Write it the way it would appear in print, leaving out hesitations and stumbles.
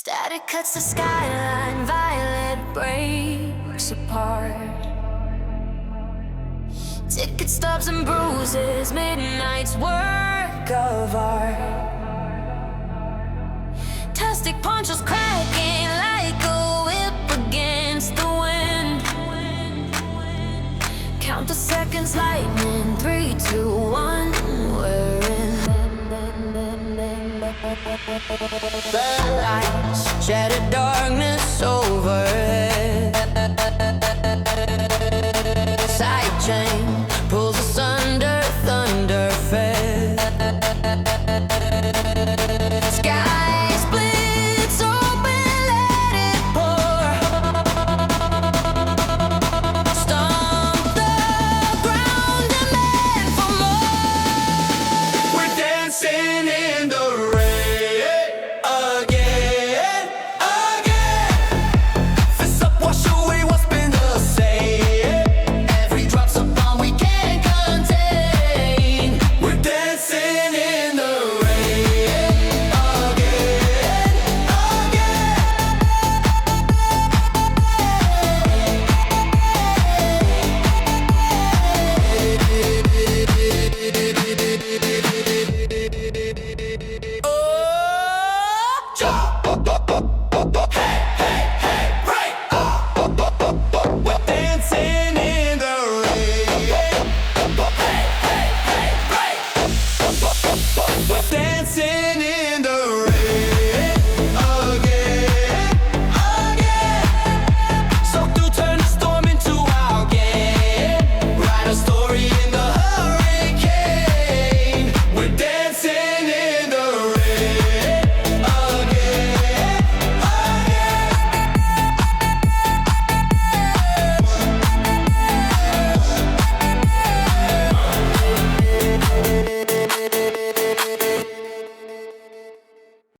Static cuts the skyline, violet breaks apart. Ticket stubs and bruises, midnight's work of art. Plastic ponchos cracking like a whip against the wind. Count the seconds, lightning, 3, 2, 1, we're in. The lights shattered darkness.